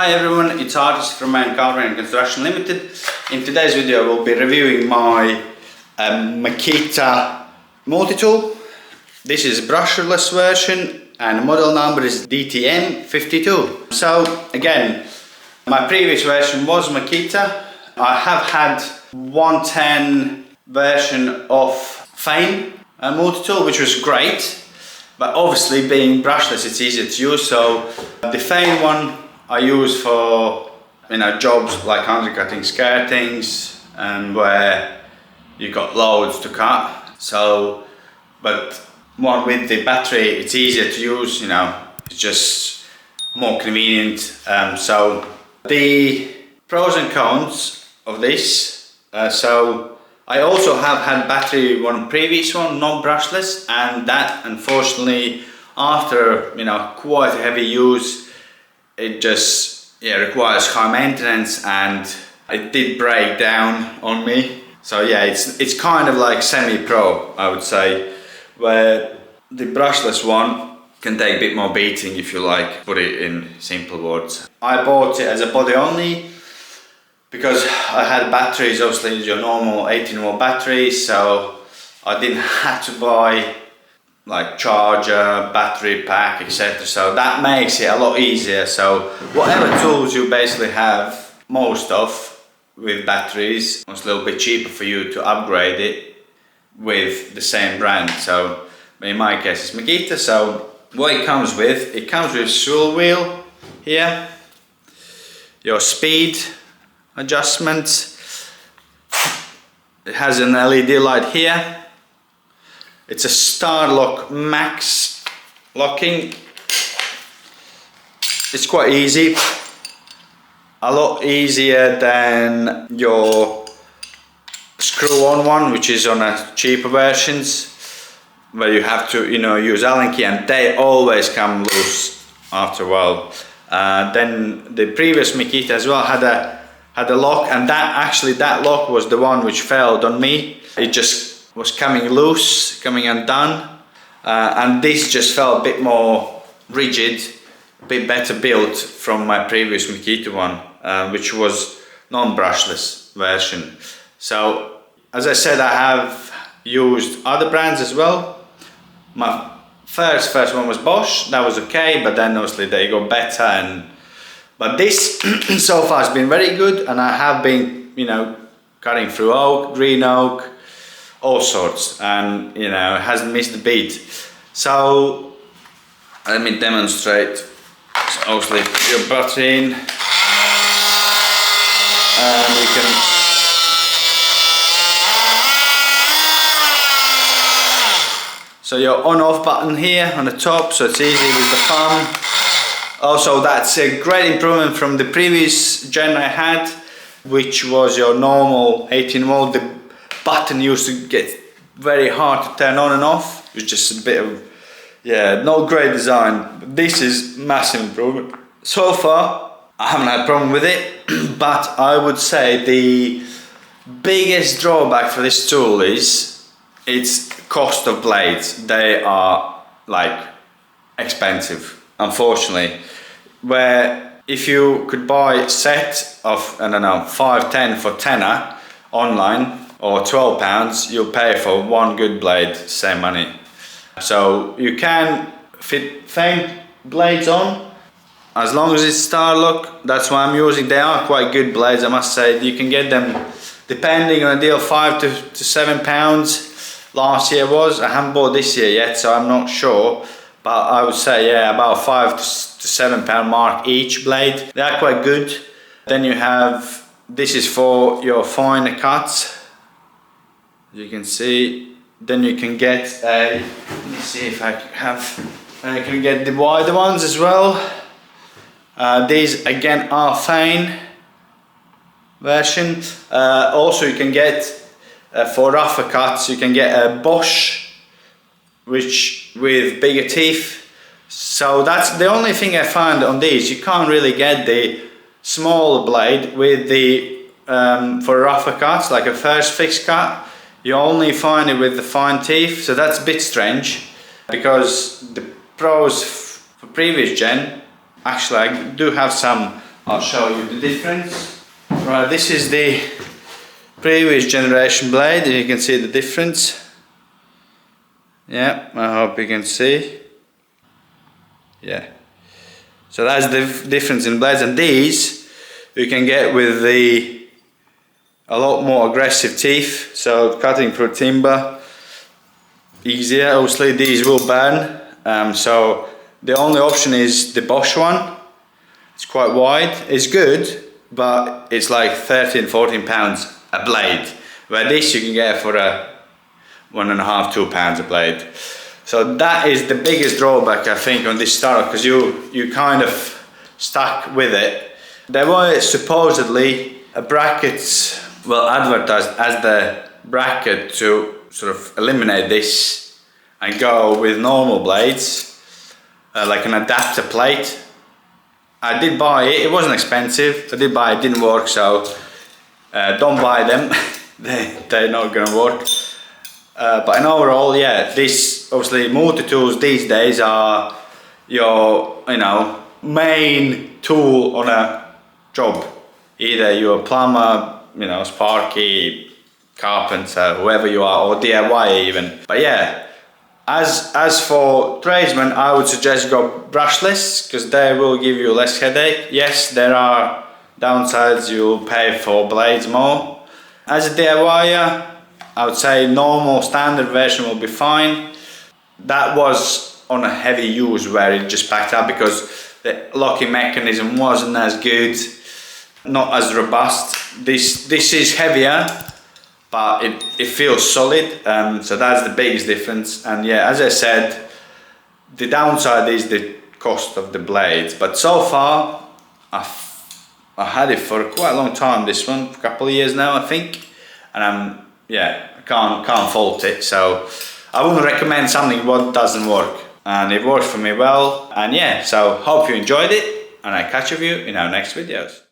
Hi everyone, it's Artis from Makita Construction Limited. In today's video we'll be reviewing my Makita Multitool. This is a brushless version and the model number is DTM52. So again, my previous version was Makita. I have had 110 version of Fame Multitool, which was great, but obviously being brushless it's easier to use. So the Fame one I use for jobs like undercutting skirtings and where you got loads to cut. So, but one with the battery, it's easier to use. It's just more convenient. So the pros and cons of this. So I also have had battery one previous one, non brushless, and that unfortunately after quite a heavy use, it just requires high maintenance and it did break down on me. So yeah, it's kind of like semi-pro, I would say, where the brushless one can take a bit more beating, if you like, put it in simple words. I bought it as a body only because I had batteries, obviously your normal 18-volt batteries, so I didn't have to buy like charger, battery pack, etc. So that makes it a lot easier. So whatever tools you basically have, most of with batteries, it's a little bit cheaper for you to upgrade it with the same brand. So in my case it's Makita. So what it comes with swivel wheel here, your speed adjustments, it has an LED light here. It's a Star Lock Max locking. It's quite easy, a lot easier than your screw-on one, which is on a cheaper versions, where you have to use Allen key, and they always come loose after a while. Then the previous Makita as well had a lock, and that lock was the one which failed on me. It just was coming loose, coming undone, and this just felt a bit more rigid, a bit better built from my previous Makita one, which was non-brushless version. So as I said, I have used other brands as well. My first one was Bosch. That was okay, but then obviously they got better, but this so far has been very good, and I have been cutting through oak, green oak, all sorts, and it hasn't missed a beat. So let me demonstrate. So obviously put your battery in, and you can your on-off button here on the top, so it's easy with the thumb. Also, that's a great improvement from the previous gen I had, which was your normal 18-volt. The button used to get very hard to turn on and off. It was just a bit of, not great design. But this is massive improvement. So far, I haven't had a problem with it, but I would say the biggest drawback for this tool is its cost of blades. They are like expensive, unfortunately. Where if you could buy a set of, I don't know, 5-10 for tenner online, or £12, you'll pay for one good blade, same money. So you can fit Fame blades on, as long as it's Star Lock. That's what I'm using. They are quite good blades, I must say. You can get them, depending on a deal, £5 to £7. Last year was. I haven't bought this year yet, so I'm not sure. But I would say, about £5 to £7 mark each blade. They are quite good. Then you have, this is for your finer cuts. You can see. Then you can get let me see if I can get the wider ones as well. These again are Fame version. Also you can get for rougher cuts, you can get a Bosch, which with bigger teeth. So that's the only thing I found on these. You can't really get the smaller blade with the for rougher cuts, like a first fixed cut. You only find it with the fine teeth, so that's a bit strange, because the pros for previous gen, actually I do have some I'll show you the difference. Right, this is the previous generation blade, and you can see the difference. Yeah, I hope you can see. Yeah. So that's the difference in blades, and these you can get with a lot more aggressive teeth, so cutting through timber easier. Obviously these will burn, so the only option is the Bosch one. It's quite wide, it's good, but it's like 13-14 pounds a blade, where this you can get for a 1.5-2 pounds a blade. So that is the biggest drawback, I think, on this startup, because you kind of stuck with it. There were supposedly brackets, well, advertised as the bracket to sort of eliminate this and go with normal blades, like an adapter plate. I did buy it, it wasn't expensive. I did buy it, didn't work, so don't buy them. They're not gonna work. But in overall, yeah, this obviously multi-tools these days are your, main tool on a job. Either you're a plumber, sparky, carpenter, whoever you are, or DIY even. But yeah, as for tradesmen, I would suggest go brushless, because they will give you less headache. Yes, there are downsides, you'll pay for blades more. As a DIYer, I would say normal standard version will be fine. That was on a heavy use where it just packed up because the locking mechanism wasn't as good, not as robust. This is heavier, but it feels solid, so that's the biggest difference. And yeah, as I said, the downside is the cost of the blades, but so far I had it for quite a long time, this one, a couple of years now I think, and yeah, I can't fault it. So I wouldn't recommend something what doesn't work, and it worked for me well. And yeah, so hope you enjoyed it, and I catch you in our next videos.